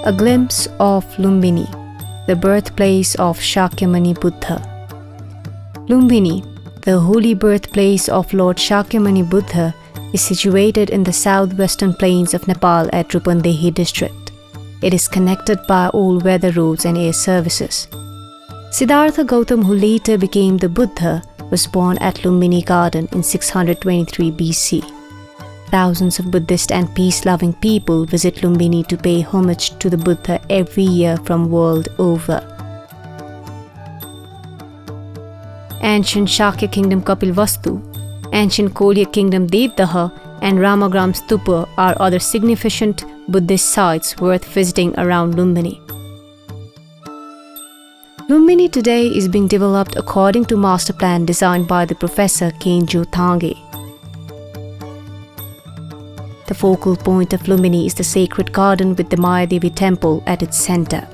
A glimpse of Lumbini, the birthplace of Shakyamuni Buddha. Lumbini, the holy birthplace of Lord Shakyamuni Buddha, is situated in the southwestern plains of Nepal at Rupandehi district. It is connected by all weather roads and air services. Siddhartha Gautam, who later became the Buddha, was born at Lumbini Garden in 623 BC. Thousands of Buddhist and peace-loving people visit Lumbini to pay homage to the Buddha every year from world over. Ancient Shakya kingdom Kapilvastu, ancient Kolya kingdom Devdaha, and Ramagram Stupa are other significant Buddhist sites worth visiting around Lumbini. Lumbini today is being developed according to master plan designed by the Professor Kenjo Thange. The focal point of Lumbini is the sacred garden with the Mayadevi temple at its center.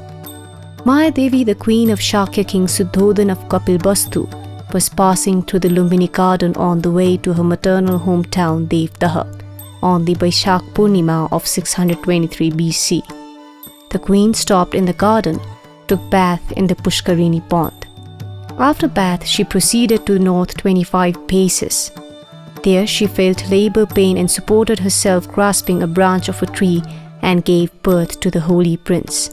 Mayadevi, the queen of Shakya king Suddhodana of Kapilvastu, was passing through the Lumbini garden on the way to her maternal hometown Devdaha on the Baishakh Purnima of 623 BC. The queen stopped in the garden, took bath in the Pushkarini pond. After bath, she proceeded to the north 25 paces. There she felt labor pain and supported herself grasping a branch of a tree and gave birth to the holy prince.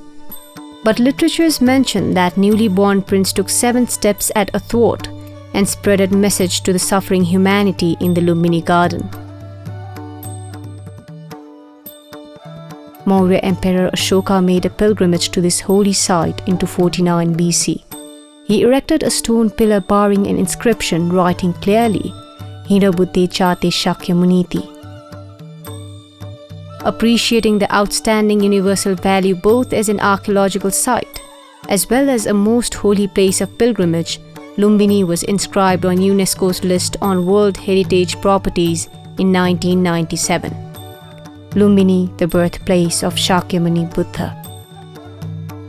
But literatures mention that newly born prince took 7 steps at a thwart and spread a message to the suffering humanity in the Lumbini garden. Maurya Emperor Ashoka made a pilgrimage to this holy site in 249 BC. He erected a stone pillar bearing an inscription writing clearly, Hira Buddhe Chate Shakyamuniti. Appreciating the outstanding universal value both as an archaeological site as well as a most holy place of pilgrimage, Lumbini was inscribed on UNESCO's list on World Heritage Properties in 1997. Lumbini, the birthplace of Shakyamuni Buddha.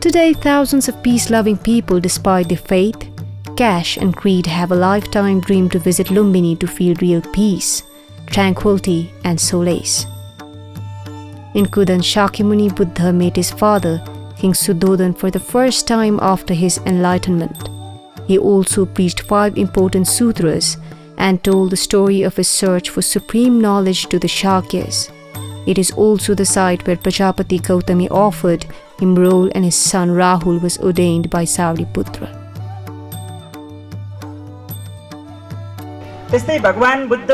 Today, thousands of peace-loving people, despite their faith, cash and creed, have a lifetime dream to visit Lumbini to feel real peace, tranquility and solace. In Kudan, Shakyamuni Buddha met his father, King Suddhodana, for the first time after his enlightenment. He also preached 5 important sutras and told the story of his search for supreme knowledge to the Shakyas. It is also the site where Prajapati Gautami offered him role and his son Rahul was ordained by Sauriputra. त्यस्तै भगवान बुद्ध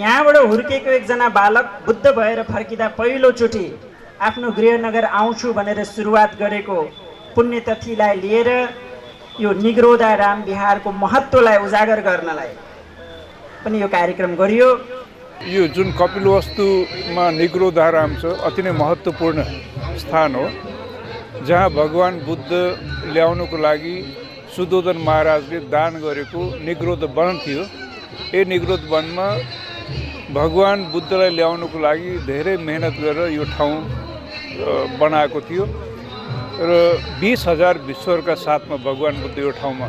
यहाँबाट हुर्केको एकजना बालक बुद्ध भएर फर्किदा पहिलोचोटि आफ्नो गृहनगर आउँछु भनेर सुरुवात गरेको पुण्यतिथिलाई लिएर यो निग्रोधा राम विहारको महत्त्वलाई उजागर गर्नलाई पनि यो कार्यक्रम गरियो। यो जुन कपिलवस्तुमा निग्रोधाराम छ अति नै महत्त्वपूर्ण स्थान हो जहाँ भगवान बुद्ध ल्याउनको लागि सुद्धोधन महाराजले दान गरेको निग्रोध वन थियो। यो निग्रोध वनमा भगवान बुद्धलाई ल्याउनको लागि धेरै मेहनत गरेर यो ठाउँ बनाएको थियो र 20,000 विश्वका साथमा भगवान बुद्ध यो ठाउँमा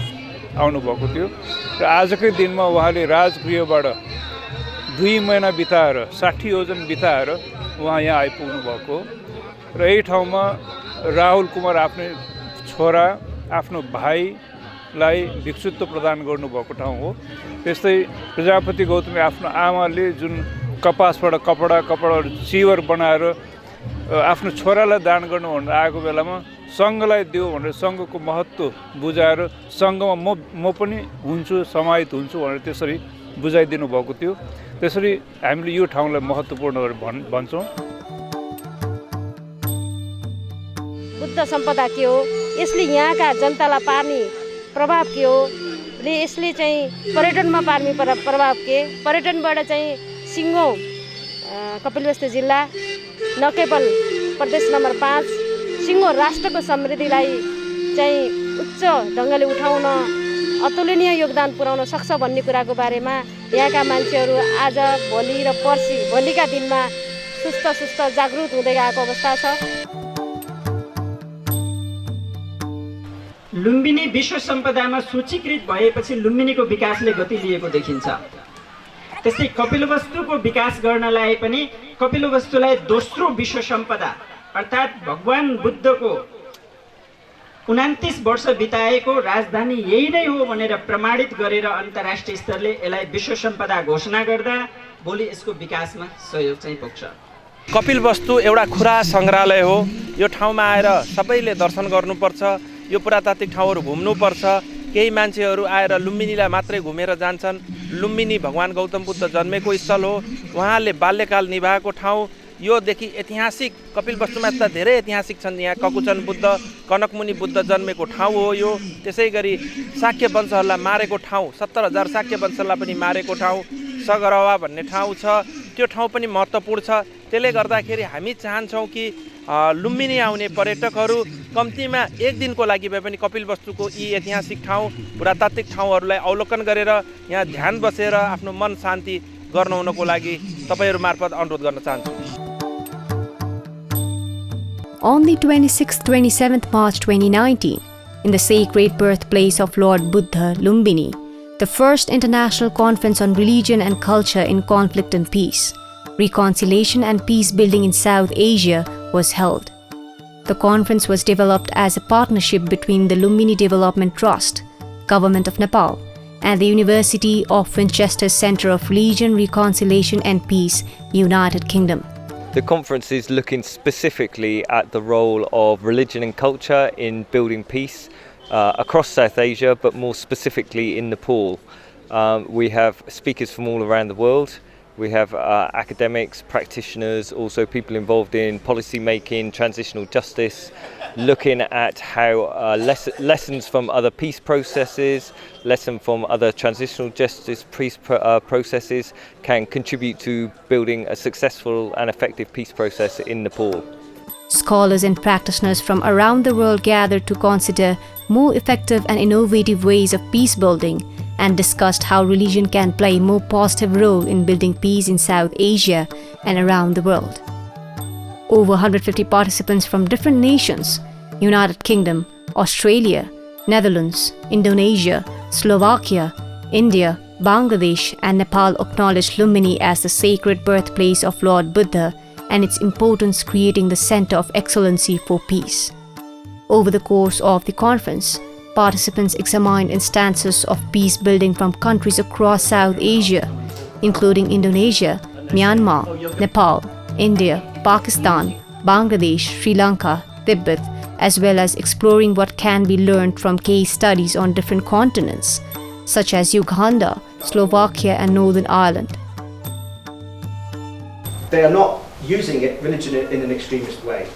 आउनुभएको थियो र आजकै दिनमा उहाँले राजगृहबाट 2 महिना बिताएर 60 योजन बिताएर उहाँ यहाँ आइपुग्नु भएको र यही ठाउँमा राहुल कुमार आफ्नो छोरा आफ्नो भाइलाई भिक्षुत्व प्रदान गर्नुभएको ठाउँ हो। त्यस्तै प्रजापति गौतमी आफ्नो आमाले जुन कपासबाट कपडा चिवर बनाएर आफ्नो छोरालाई दान गर्नु भनेर आएको बेलामा सङ्घलाई दियो भनेर सङ्घको महत्त्व बुझाएर सङ्घमा म पनि हुन्छु समाहित हुन्छु भनेर त्यसरी बुझाइदिनु भएको थियो। त्यसरी हामीले यो ठाउँलाई महत्त्वपूर्ण गरेर भन्छौँ। बुद्ध सम्पदा के हो, यसले यहाँका जनतालाई पार्ने प्रभाव के हो, यसले चाहिँ पर्यटनमा पार्ने प्रभाव के, पर्यटनबाट चाहिँ सिङ्गो कपिलवस्तु जिल्ला न केवल प्रदेश नम्बर 5 सिङ्गो राष्ट्रको समृद्धिलाई चाहिँ उच्च ढङ्गले उठाउन अतुलनीय योगदान पुर्याउन सक्छ भन्ने कुराको बारेमा यहाँका मान्छेहरू आज भोलि र पर्सि भोलिका दिनमा सुस्त जागृत हुँदै गएको अवस्था छ। लुम्बिनी विश्व सम्पदामा सूचीकृत भएपछि लुम्बिनीको विकासले गति लिएको देखिन्छ। त्यस्तै कपिलवस्तुको विकास गर्नलाई पनि कपिलवस्तुलाई दोस्रो विश्व सम्पदा अर्थात् भगवान बुद्धको 29 वर्ष बिताएको राजधानी यही नै हो भनेर प्रमाणित गरेर अन्तर्राष्ट्रिय स्तरले यसलाई विश्व सम्पदा घोषणा गर्दा भोलि यसको विकासमा सहयोग चाहिँ पुग्छ। कपिलवस्तु एउटा खुरा सङ्ग्रहालय हो। यो ठाउँमा आएर सबैले दर्शन गर्नुपर्छ। यो पुरातात्विक ठाउँहरू घुम्नुपर्छ। केही मान्छेहरू आएर लुम्बिनीलाई मात्रै घुमेर जान्छन्। लुम्बिनी भगवान गौतम बुद्ध जन्मेको स्थल हो। उहाँले बाल्यकाल निभाएको ठाउँ। योदेखि ऐतिहासिक कपिलवस्तुमा त धेरै ऐतिहासिक छन्। यहाँ ककुचन बुद्ध, कनकमुनि बुद्ध जन्मेको ठाउँ हो यो। त्यसै गरी शाक्य वंशहरूलाई मारेको ठाउँ, 70,000 शाक्य वंशलाई पनि मारेको ठाउँ सगरवा भन्ने ठाउँ छ। त्यो ठाउँ पनि महत्त्वपूर्ण छ। त्यसले गर्दाखेरि हामी चाहन्छौँ कि लुम्बिनी आउने पर्यटकहरू कम्तीमा एक दिनको लागि भए पनि कपिलवस्तुको यी ऐतिहासिक ठाउँ, पुरातात्विक ठाउँहरूलाई अवलोकन गरेर यहाँ ध्यान बसेर आफ्नो मन शान्ति गर्न हुनको लागि तपाईहरु मार्फत अनुरोध गर्न चाहन्छु। On the 26th-27th March 2019, in the sacred birthplace of Lord Buddha, Lumbini, the first international conference on religion and culture in conflict and peace, reconciliation and peace building in South Asia was held. The conference was developed as a partnership between the Lumbini Development Trust, Government of Nepal, and the University of Winchester Centre of Religion, Reconciliation and Peace, United Kingdom. The conference is looking specifically at the role of religion and culture in building peace across South Asia, but more specifically in Nepal. We have speakers from all around the world. We have academics, practitioners, also people involved in policy making, transitional justice, looking at how lessons from other peace processes, lessons from other transitional justice peace processes can contribute to building a successful and effective peace process in Nepal. Scholars and practitioners from around the world gathered to consider more effective and innovative ways of peace building and discussed how religion can play a more positive role in building peace in South Asia and around the world. Over 150 participants from different nations, United Kingdom, Australia, Netherlands, Indonesia, Slovakia, India, Bangladesh and Nepal acknowledged Lumbini as the sacred birthplace of Lord Buddha and its importance creating the center of excellency for peace. Over the course of the conference, participants examined instances of peace building from countries across South Asia, including Indonesia, Myanmar, Nepal, India, Pakistan, Bangladesh, Sri Lanka, Tibet, as well as exploring what can be learned from case studies on different continents, such as Uganda, Slovakia, and Northern Ireland. They are not using religion in an extremist way.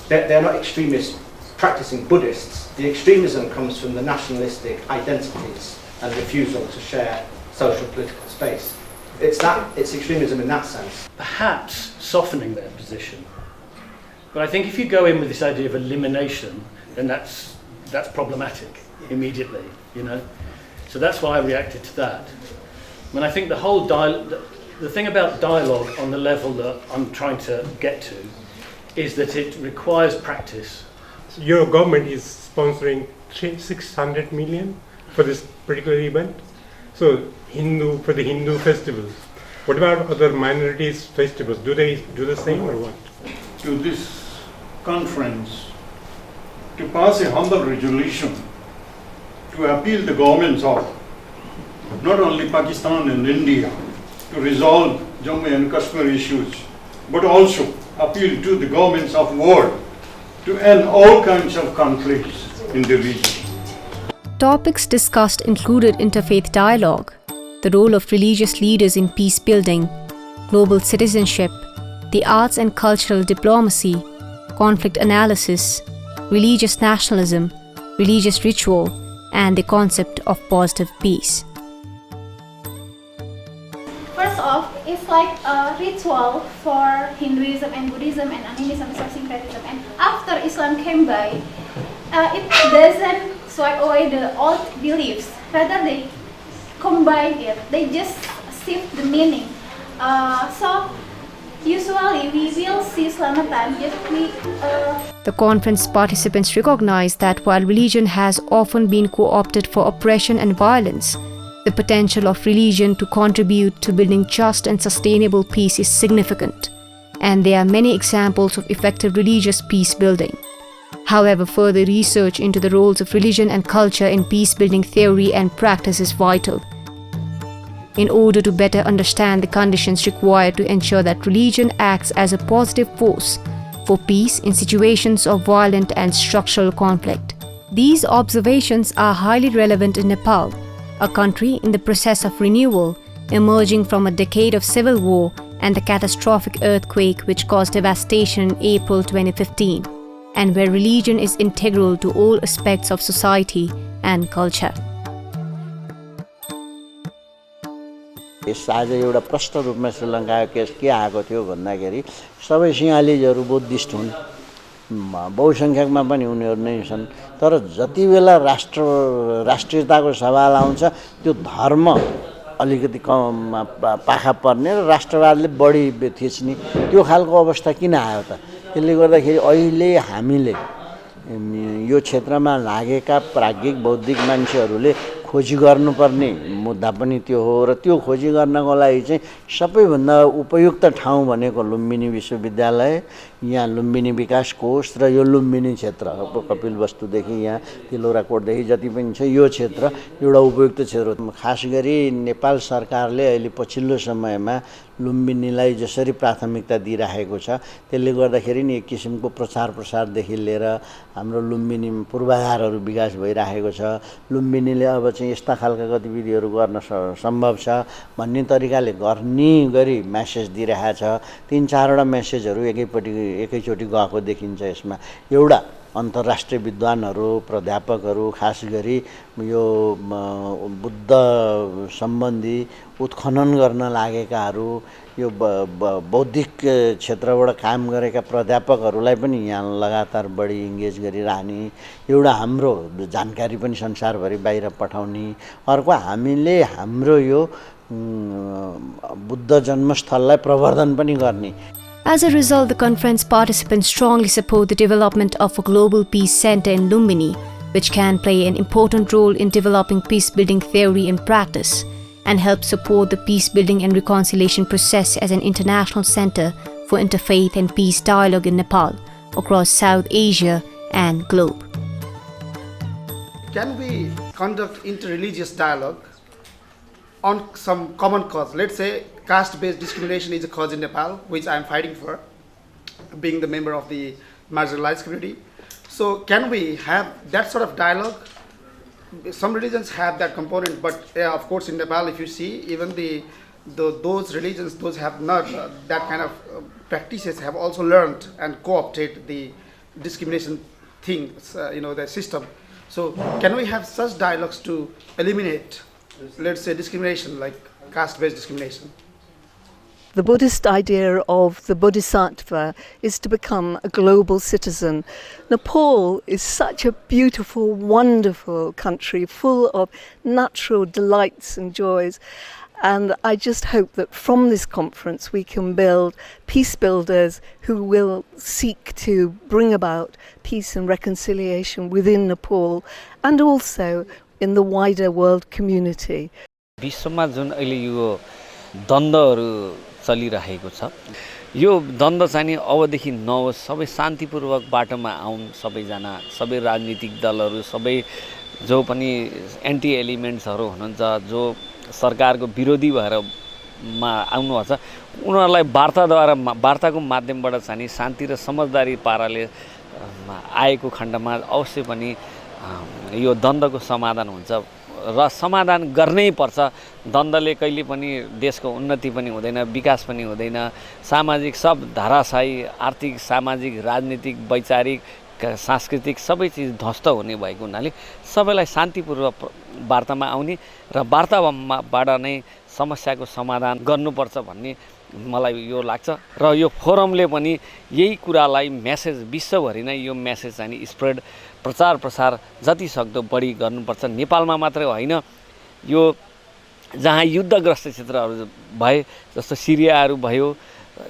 They're not extremists practicing Buddhists. The extremism comes from the nationalistic identities and refusal to share social political space. It's extremism in that sense. Perhaps softening their position. But I think if you go in with this idea of elimination, then that's problematic immediately, you know. So that's why I reacted to that. I mean, I think the thing about dialogue on the level that I'm trying to get to is that it requires practice. Your government is sponsoring 600 million for this particular event. So for the Hindu festivals. What about other minorities festivals? Do they do the same or what? To this conference to pass a humble resolution to appeal the governments of not only Pakistan and India to resolve Jammu and Kashmir issues, but also appeal to the governments of world to end all kinds of conflicts in the region. Topics discussed included interfaith dialogue, the role of religious leaders in peace building, global citizenship, the arts and cultural diplomacy, conflict analysis, religious nationalism, religious ritual, and the concept of positive peace. First off, it's like a ritual for Hinduism and Buddhism and animism and syncretism. And after Islam came by, it doesn't swipe away the old beliefs. Rather, they combine it. They just shift the meaning. So usually we will see Selamatan. The conference participants recognized that while religion has often been co-opted for oppression and violence, the potential of religion to contribute to building just and sustainable peace is significant, and there are many examples of effective religious peace building. However, further research into the roles of religion and culture in peace building theory and practice is vital, in order to better understand the conditions required to ensure that religion acts as a positive force for peace in situations of violent and structural conflict. These observations are highly relevant in Nepal, a country in the process of renewal, emerging from a decade of civil war and the catastrophic earthquake which caused devastation in April 2015, and where religion is integral to all aspects of society and culture. Yes आज एउटा प्रष्ट रूपमा श्रीलङ्काको case के आएको थियो भन्दाखेरि सबै सिंहालीजहरू Buddhist हुन्, बहुसङ्ख्यकमा पनि उनीहरू नै छन्, तर जति बेला राष्ट्रियताको सवाल आउँछ त्यो धर्म अलिकति पाखा पर्ने र राष्ट्रवादले बढी थिच्ने त्यो खालको अवस्था किन आयो त? त्यसले गर्दाखेरि अहिले हामीले यो क्षेत्रमा लागेका प्राज्ञिक बौद्धिक मान्छेहरूले खोजी गर्नुपर्ने मुद्दा पनि त्यो हो र त्यो खोजी गर्नको लागि चाहिँ सबैभन्दा उपयुक्त ठाउँ भनेको लुम्बिनी विश्वविद्यालय, यहाँ लुम्बिनी विकास कोष र यो लुम्बिनी क्षेत्र कपिलवस्तुदेखि यहाँ तिलौराकोटदेखि जति पनि छ यो क्षेत्र एउटा उपयुक्त क्षेत्र हो। खास गरी नेपाल सरकारले अहिले पछिल्लो समयमा लुम्बिनीलाई जसरी प्राथमिकता दिइराखेको छ त्यसले गर्दाखेरि नि एक किसिमको प्रचार प्रसारदेखि लिएर हाम्रो लुम्बिनीमा पूर्वाधारहरू विकास भइराखेको छ। लुम्बिनीले अब चाहिँ यस्ता खालका गतिविधिहरू गर्न सम्भव छ भन्ने तरिकाले गर्ने गरी मेसेज दिइरहेको छ। 3-4वटा मेसेजहरू एकैचोटि गएको देखिन्छ। यसमा एउटा अन्तर्राष्ट्रिय विद्वानहरू, प्राध्यापकहरू, खास गरी यो बुद्ध सम्बन्धी उत्खनन गर्न लागेकाहरू, यो बौद्धिक क्षेत्रबाट काम गरेका प्राध्यापकहरूलाई पनि यहाँ लगातार बढी इङ्गेज गरिरहने, एउटा हाम्रो जानकारी पनि संसारभरि बाहिर पठाउने, अर्को हामीले हाम्रो यो बुद्ध जन्मस्थललाई प्रवर्धन पनि गर्ने। As a result, the conference participants strongly support the development of a global peace center in Lumbini, which can play an important role in developing peace-building theory and practice, and help support the peace-building and reconciliation process as an international center for interfaith and peace dialogue in Nepal, across South Asia and globe. Can we conduct interreligious dialogue on some common cause? Let's say caste-based discrimination is a cause in Nepal, which I am fighting for, being the member of the marginalized community. So can we have that sort of dialogue? Some religions have that component, but of course in Nepal, if you see, even those religions, those have not that kind of practices, have also learned and co-opted the discrimination things, the system. So can we have such dialogues to eliminate, let's say, discrimination, like caste-based discrimination? The Buddhist idea of the Bodhisattva is to become a global citizen. Nepal is such a beautiful, wonderful country, full of natural delights and joys. And I just hope that from this conference we can build peace builders who will seek to bring about peace and reconciliation within Nepal and also in the wider world community. विश्वमा जुन अहिले यो द्वन्द्वहरू चलिरहेको छ, यो द्वन्द्व चाहिँ अबदेखि नहोस्, सबै शान्तिपूर्वक बाटोमा आउन्, सबैजना, सबै राजनीतिक दलहरू, सबै जो पनि एन्टी एलिमेन्ट्सहरू हुनुहुन्छ, जो सरकारको विरोधी भएर आउनुहुन्छ, उनीहरूलाई वार्ताको माध्यमबाट चाहिँ शान्ति र समझदारी पाराले आएको खण्डमा अवश्य पनि यो द्वन्द्वको समाधान हुन्छ र समाधान गर्नै पर्छ। द्वन्द्वले कहिले पनि देशको उन्नति पनि हुँदैन, विकास पनि हुँदैन, सामाजिक सब धाराशाही, आर्थिक, सामाजिक, राजनीतिक, वैचारिक, सांस्कृतिक सबै चिज ध्वस्त हुने भएको हुनाले सबैलाई शान्तिपूर्वक वार्तामा आउने र वार्ताबाट नै समस्याको समाधान गर्नुपर्छ भन्ने मलाई यो लाग्छ र यो फोरमले पनि यही कुरालाई मेसेज विश्वभरि नै यो मेसेज चाहिँ स्प्रेड प्रचार प्रसार जति सक्दो बढी गर्नुपर्छ। नेपालमा मात्रै होइन, यो जहाँ युद्धग्रस्त क्षेत्रहरू भए जस्तो सिरियाहरू भयो,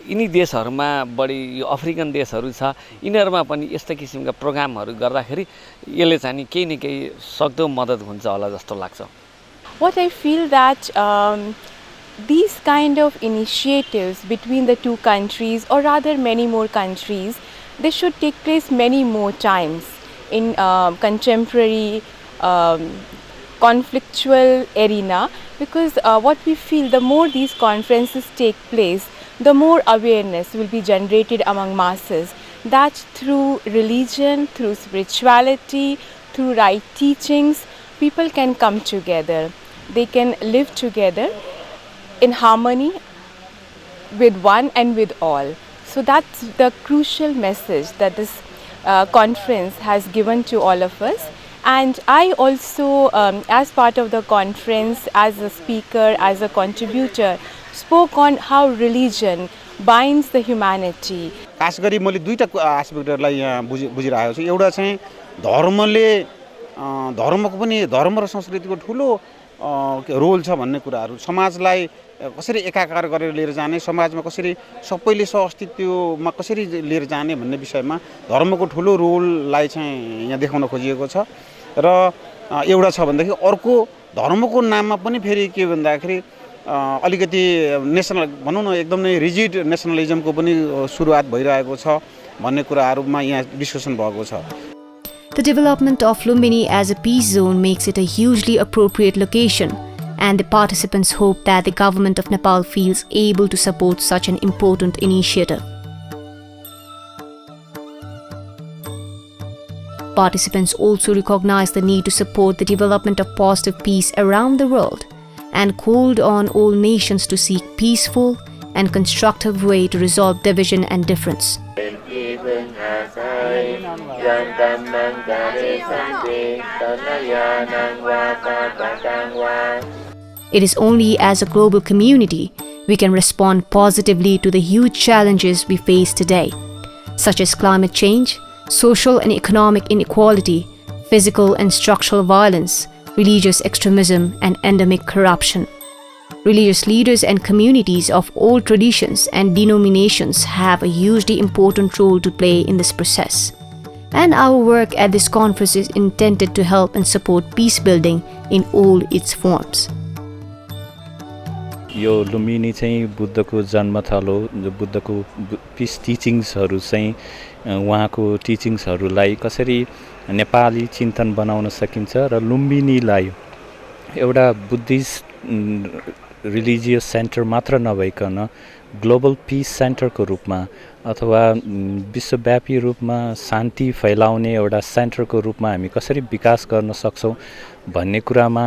यिनी देशहरूमा बढी यो अफ्रिकन देशहरू छ, यिनीहरूमा पनि यस्ता किसिमका प्रोग्रामहरू गर्दाखेरि यसले चाहिँ केही न केही सक्दो मद्दत हुन्छ होला जस्तो लाग्छ। What I feel that these kind of initiatives between the two countries, or rather many more countries, they should take place many more times in contemporary conflictual arena, because what we feel, the more these conferences take place, the more awareness will be generated among masses that through religion, through spirituality, through right teachings, people can come together. They can live together in harmony with one and with all. So that's the crucial message that this conference has given to all of us. And I also, as part of the conference, as a speaker, as a contributor, spoke on how religion binds the humanity. खास गरी मैले दुईटा एस्पेक्टहरुलाई यहाँ बुझिरहेको छु। एउटा चाहिँ धर्मले धर्मको पनि धर्म र संस्कृतिको ठुलो रोल छ भन्ने कुराहरु, समाजलाई कसरी एकाकार गरेर लिएर जाने, समाजमा कसरी सबैले सहअस्तित्वमा कसरी लिएर जाने भन्ने विषयमा धर्मको ठुलो रोललाई चाहिँ यहाँ देखाउन खोजिएको छ। र एउटा छ भन्दाखेरि अर्को धर्मको नाममा पनि फेरि के भन्दाखेरि अलिकति नेशनल भनौं न एकदमै रिजिड नेशनलिजमको पनि सुरुवात भइरहेको छ भन्ने कुराहरुमा यहाँ डिस्कसन भएको छ। The development of Lumbini as a peace zone makes it a hugely appropriate location, and the participants hope that the government of Nepal feels able to support such an important initiative. Participants also recognize the need to support the development of positive peace around the world and called on all nations to seek peaceful and constructive way to resolve division and difference. It is only as a global community we can respond positively to the huge challenges we face today, such as climate change, social and economic inequality, physical and structural violence, religious extremism, and endemic corruption. Religious leaders and communities of all traditions and denominations have a hugely important role to play in this process. And our work at this conference is intended to help and support peace building in all its forms. यो लुम्बिनी चाहिँ बुद्धको जन्मथल हो। जो बुद्धको piece टिचिङ्सहरु चाहिँ उहाँको टिचिङ्सहरुलाई कसरी नेपाली चिन्तन बनाउन सकिन्छ र लुम्बिनीलाई एउटा बुद्धिस्ट रिलिजियस सेन्टर मात्र नभइकन ग्लोबल पीस सेन्टरको रूपमा अथवा विश्वव्यापी रूपमा शान्ति फैलाउने एउटा सेन्टरको रूपमा हामी कसरी विकास गर्न सक्छौं भन्ने कुरामा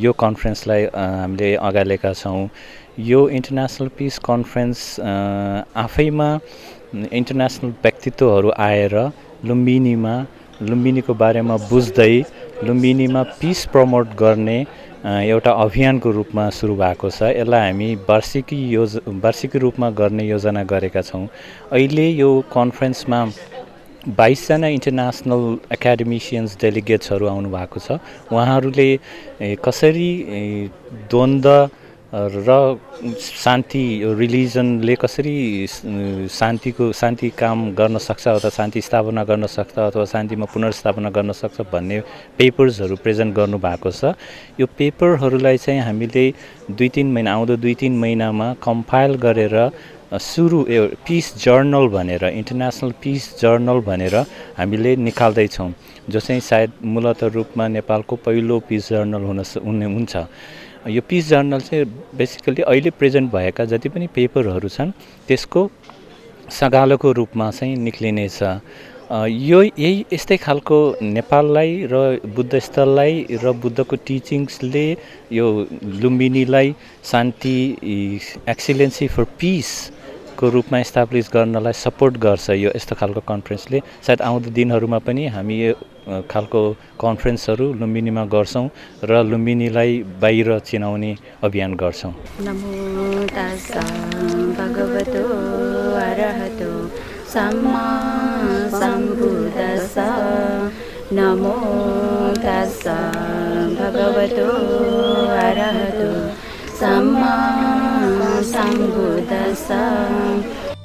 यो कन्फरेन्सलाई हामीले अगालेका छौं। यो इन्टरनेशनल पीस कन्फरेन्स आफैमा इन्टरनेशनल व्यक्तित्वहरु आएर लुम्बिनीको बारेमा बुझ्दै लुम्बिनीमा पीस प्रमोट गर्ने एउटा अभियानको रूपमा सुरु भएको छ। यसलाई हामी वार्षिकी रूपमा गर्ने योजना गरेका छौं। अहिले यो कन्फरेन्समा 22 जना इन्टरनेशनल एकाडेमिशियन्स डेलिगेट्सहरु आउनु भएको छ। उहाँहरुले कसरी द्वन्द्व र शान्ति रिलिजनले कसरी शान्ति काम गर्न सक्छ अथवा शान्ति स्थापना गर्न सक्छ अथवा शान्तिमा पुनर्स्थापना गर्न सक्छ भन्ने पेपर्सहरु प्रेजेन्ट गर्नु भएको छ। यो पेपरहरुलाई चाहिँ हामीले 2-3 महिना आउँदो 2-3 महिनामा कम्पाइल गरेर सुरु पीस जर्नल भनेर इन्टरनेशनल पीस जर्नल भनेर हामीले निकाल्दै छौं, जो चाहिँ सायद मूलत रूपमा नेपालको पहिलो पीस जर्नल हुन्छ। यो पीस जर्नल चाहिँ बेसिकली अहिले प्रेजेन्ट भएका जति पनि पेपरहरु छन् त्यसको सगालोको रूपमा चाहिँ निक्लिनेछ। यो यस्तै खालको नेपाललाई र बुद्धस्थललाई र बुद्धको टिचिङ्सले यो लुम्बिनीलाई शान्ति एक्सिलेन्सी फर पीस को रूपमा एस्टाब्लिश गर्नलाई सपोर्ट गर्छ। यो यस्तो खालको कन्फरेन्सले सायद आउँदो दिनहरुमा पनि हामी यो खालको कन्फरेन्सहरु लुम्बिनीमा गर्छौं र लुम्बिनीलाई बाहिर चिनाउने अभियान गर्छौं। नमो तस्सा भगवतो अरहतो सम्मा सम्बुद्धस्सा नमो तस्सा भगवतो अरहतो सम्मा सम्बुद्धस्सा।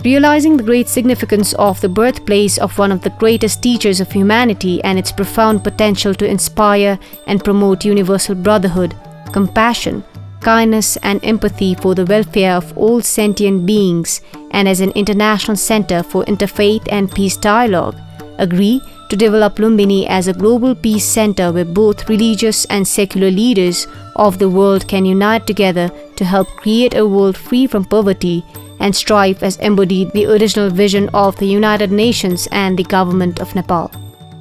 Realizing the great significance of the birthplace of one of the greatest teachers of humanity and its profound potential to inspire and promote universal brotherhood, compassion, kindness and empathy for the welfare of all sentient beings, and as an international center for interfaith and peace dialogue, agree to develop Lumbini as a global peace center where both religious and secular leaders of the world can unite together to help create a world free from poverty and strive as embodied the original vision of the United Nations and the government of Nepal.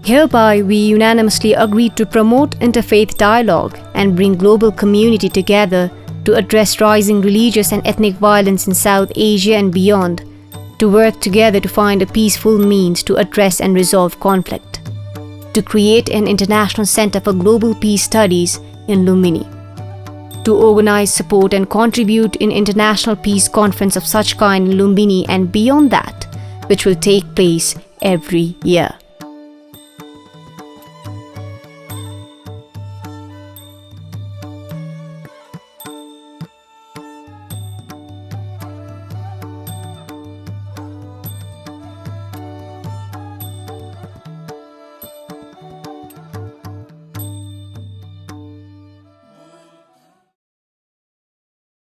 Hereby, we unanimously agreed to promote interfaith dialogue and bring global community together to address rising religious and ethnic violence in South Asia and beyond, to work together to find a peaceful means to address and resolve conflict, to create an international center for global peace studies in Lumbini, to organize, support and contribute in international peace conference of such kind in Lumbini and beyond that, which will take place every year.